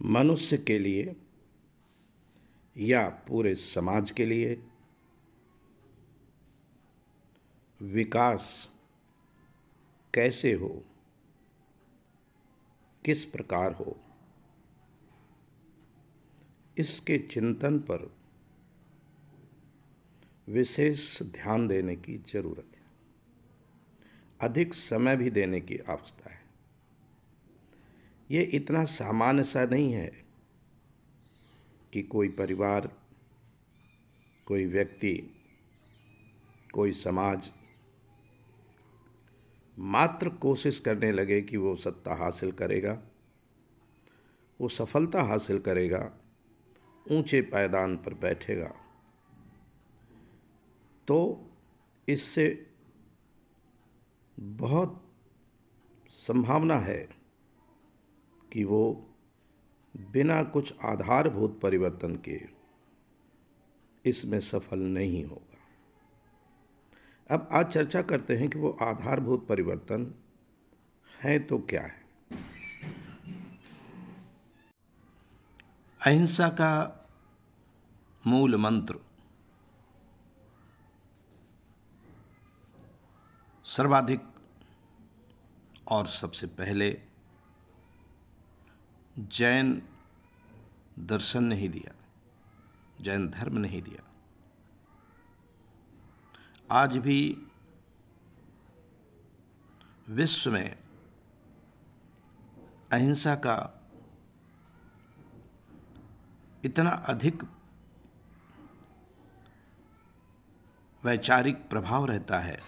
मनुष्य के लिए या पूरे समाज के लिए विकास कैसे हो, किस प्रकार हो, इसके चिंतन पर विशेष ध्यान देने की जरूरत है। अधिक समय भी देने की आवश्यकता है। ये इतना सामान्य सा नहीं है कि कोई परिवार, कोई व्यक्ति, कोई समाज मात्र कोशिश करने लगे कि वो सत्ता हासिल करेगा, वो सफलता हासिल करेगा, ऊंचे पायदान पर बैठेगा, तो इससे बहुत संभावना है कि वो बिना कुछ आधारभूत परिवर्तन के इसमें सफल नहीं होगा। अब आज चर्चा करते हैं कि वो आधारभूत परिवर्तन है तो क्या है। अहिंसा का मूल मंत्र सर्वाधिक और सबसे पहले जैन दर्शन ने ही दिया, जैन धर्म ने ही दिया। आज भी विश्व में अहिंसा का इतना अधिक वैचारिक प्रभाव रहता है,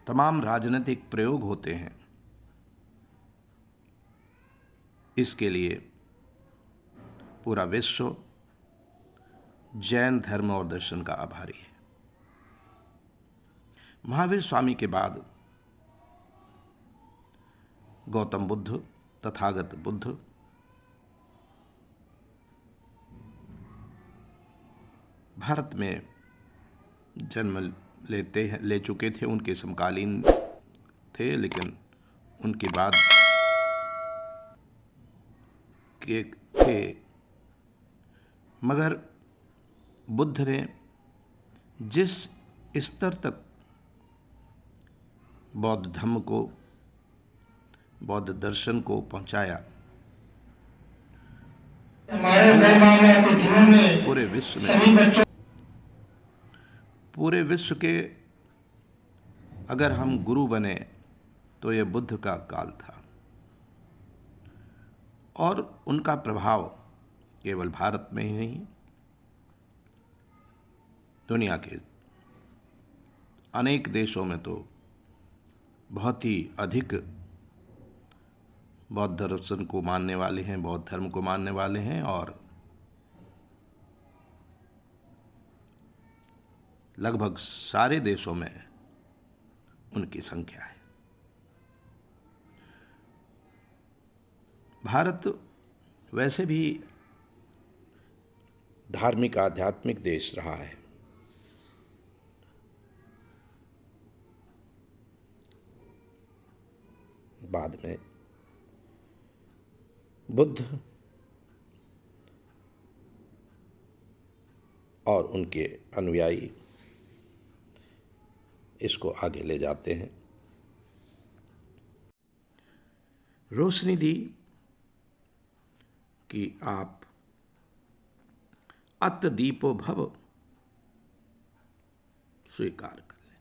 तमाम राजनीतिक प्रयोग होते हैं। इसके लिए पूरा विश्व जैन धर्म और दर्शन का आभारी है। महावीर स्वामी के बाद गौतम बुद्ध, तथागत बुद्ध, भारत में जन्म ले चुके थे, उनके समकालीन थे, लेकिन उनके बाद के थे। मगर बुद्ध ने जिस स्तर तक बौद्ध धर्म को, बौद्ध दर्शन को पहुंचाया, पूरे विश्व के अगर हम गुरु बने तो ये बुद्ध का काल था। और उनका प्रभाव केवल भारत में ही नहीं, दुनिया के अनेक देशों में तो बहुत ही अधिक बौद्ध दर्शन को मानने वाले हैं, बौद्ध धर्म को मानने वाले हैं, और लगभग सारे देशों में उनकी संख्या है। भारत वैसे भी धार्मिक आध्यात्मिक देश रहा है। बाद में बुद्ध और उनके अनुयायी इसको आगे ले जाते हैं। रोशनी दी कि आप अत दीपो भव स्वीकार कर लें।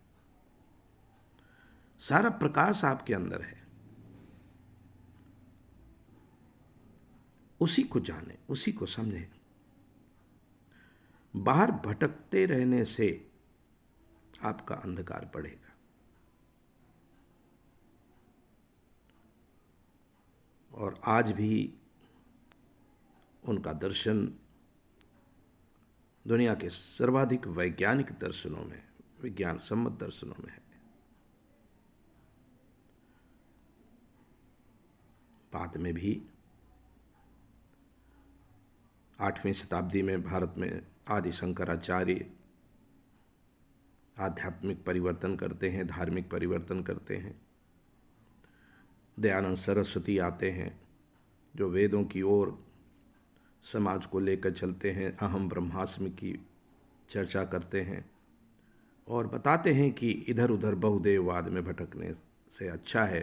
सारा प्रकाश आपके अंदर है, उसी को जाने, उसी को समझें। बाहर भटकते रहने से आपका अंधकार बढ़ेगा। और आज भी उनका दर्शन दुनिया के सर्वाधिक वैज्ञानिक दर्शनों में, विज्ञान सम्मत दर्शनों में है। बाद में भी 8वीं शताब्दी में भारत में आदि शंकराचार्य आध्यात्मिक परिवर्तन करते हैं, धार्मिक परिवर्तन करते हैं। दयानंद सरस्वती आते हैं, जो वेदों की ओर समाज को लेकर चलते हैं, अहम ब्रह्मास्मि की चर्चा करते हैं और बताते हैं कि इधर उधर बहुदेववाद में भटकने से अच्छा है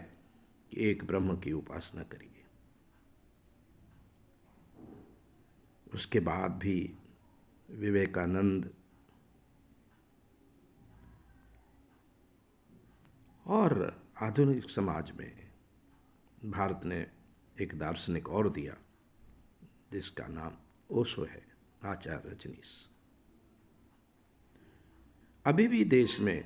कि एक ब्रह्म की उपासना करिए। उसके बाद भी विवेकानंद और आधुनिक समाज में भारत ने एक दार्शनिक और दिया जिसका नाम ओशो है, आचार्य रजनीश। अभी भी देश में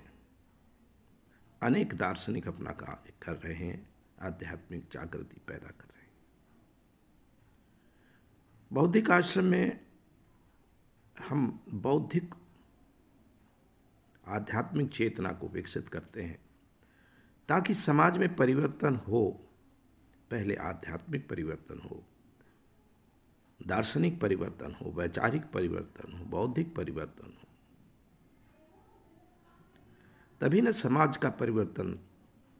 अनेक दार्शनिक अपना कार्य कर रहे हैं, आध्यात्मिक जागृति पैदा कर रहे हैं। बौद्धिक आश्रम में हम बौद्धिक आध्यात्मिक चेतना को विकसित करते हैं ताकि समाज में परिवर्तन हो। पहले आध्यात्मिक परिवर्तन हो, दार्शनिक परिवर्तन हो, वैचारिक परिवर्तन हो, बौद्धिक परिवर्तन हो, तभी न समाज का परिवर्तन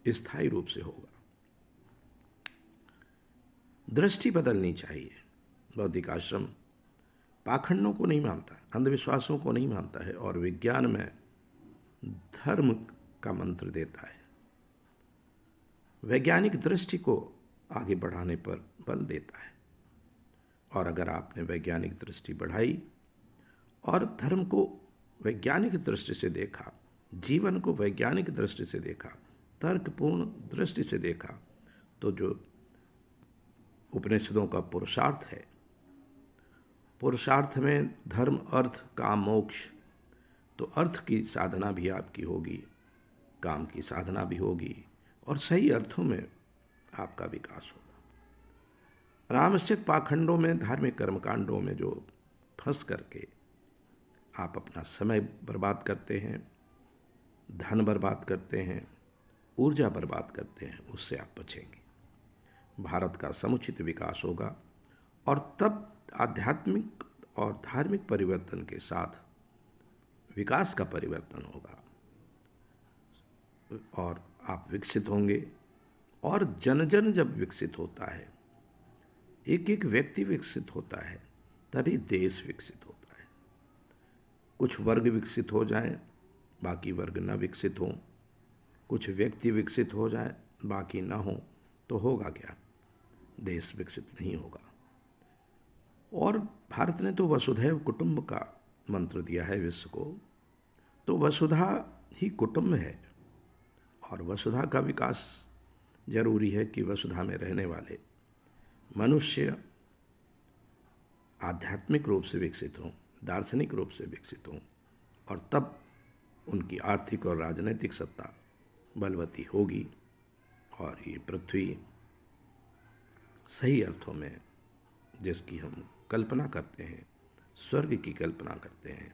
स्थायी रूप से होगा। दृष्टि बदलनी चाहिए। बौद्धिक आश्रम पाखंडों को नहीं मानता, अंधविश्वासों को नहीं मानता है और विज्ञान में धर्म का मंत्र देता है। वैज्ञानिक दृष्टि को आगे बढ़ाने पर बल देता है। और अगर आपने वैज्ञानिक दृष्टि बढ़ाई और धर्म को वैज्ञानिक दृष्टि से देखा, जीवन को वैज्ञानिक दृष्टि से देखा, तर्कपूर्ण दृष्टि से देखा, तो जो उपनिषदों का पुरुषार्थ है, पुरुषार्थ में धर्म, अर्थ, काम, मोक्ष, तो अर्थ की साधना भी आपकी होगी, काम की साधना भी होगी और सही अर्थों में आपका विकास होगा। अनावश्यक पाखंडों में, धार्मिक कर्मकांडों में जो फंस करके आप अपना समय बर्बाद करते हैं, धन बर्बाद करते हैं, ऊर्जा बर्बाद करते हैं, उससे आप बचेंगे। भारत का समुचित विकास होगा और तब आध्यात्मिक और धार्मिक परिवर्तन के साथ विकास का परिवर्तन होगा और आप विकसित होंगे। और जन जन जब विकसित होता है, एक एक व्यक्ति विकसित होता है, तभी देश विकसित होता है। कुछ वर्ग विकसित हो जाएं, बाकी वर्ग न विकसित हों, कुछ व्यक्ति विकसित हो जाएं, बाकी ना हो, तो होगा क्या? देश विकसित नहीं होगा। और भारत ने तो वसुधैव कुटुंब का मंत्र दिया है विश्व को, तो वसुधा ही कुटुंब है और वसुधा का विकास जरूरी है कि वसुधा में रहने वाले मनुष्य आध्यात्मिक रूप से विकसित हों, दार्शनिक रूप से विकसित हों और तब उनकी आर्थिक और राजनीतिक सत्ता बलवती होगी और ये पृथ्वी सही अर्थों में जिसकी हम कल्पना करते हैं, स्वर्ग की कल्पना करते हैं,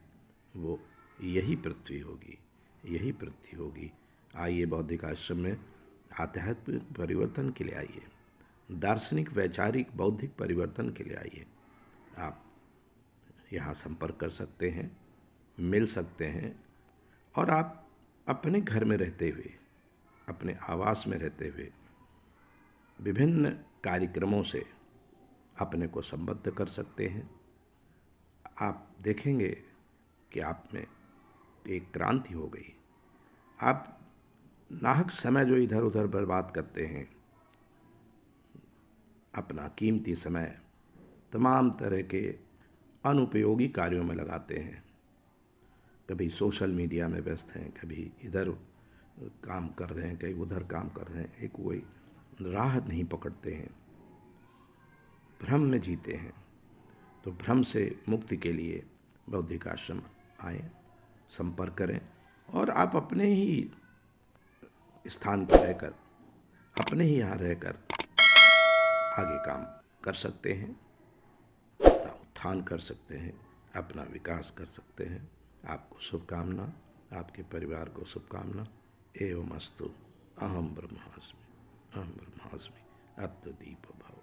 वो यही पृथ्वी होगी, यही पृथ्वी होगी। आइए बौद्धिक आश्रम में आध्यात्मिक परिवर्तन के लिए आइए, दार्शनिक, वैचारिक, बौद्धिक परिवर्तन के लिए आइए। आप यहाँ संपर्क कर सकते हैं, मिल सकते हैं और आप अपने घर में रहते हुए, अपने आवास में रहते हुए विभिन्न कार्यक्रमों से अपने को संबद्ध कर सकते हैं। आप देखेंगे कि आप में एक क्रांति हो गई। आप नाहक समय जो इधर उधर बर्बाद करते हैं, अपना कीमती समय तमाम तरह के अनुपयोगी कार्यों में लगाते हैं, कभी सोशल मीडिया में व्यस्त हैं, कभी इधर काम कर रहे हैं, कहीं उधर काम कर रहे हैं, एक कोई राह नहीं पकड़ते हैं, भ्रम में जीते हैं। तो भ्रम से मुक्ति के लिए बौद्धिक आश्रम आएँ, संपर्क करें और आप अपने ही स्थान पर रहकर, अपने ही यहाँ रहकर आगे काम कर सकते हैं, अपना उत्थान कर सकते हैं, अपना विकास कर सकते हैं। आपको शुभकामना, आपके परिवार को शुभकामना। एवमस्तु। अहम ब्रह्मास्मि, अहम ब्रह्मास्मि। अत्तदीपो भव।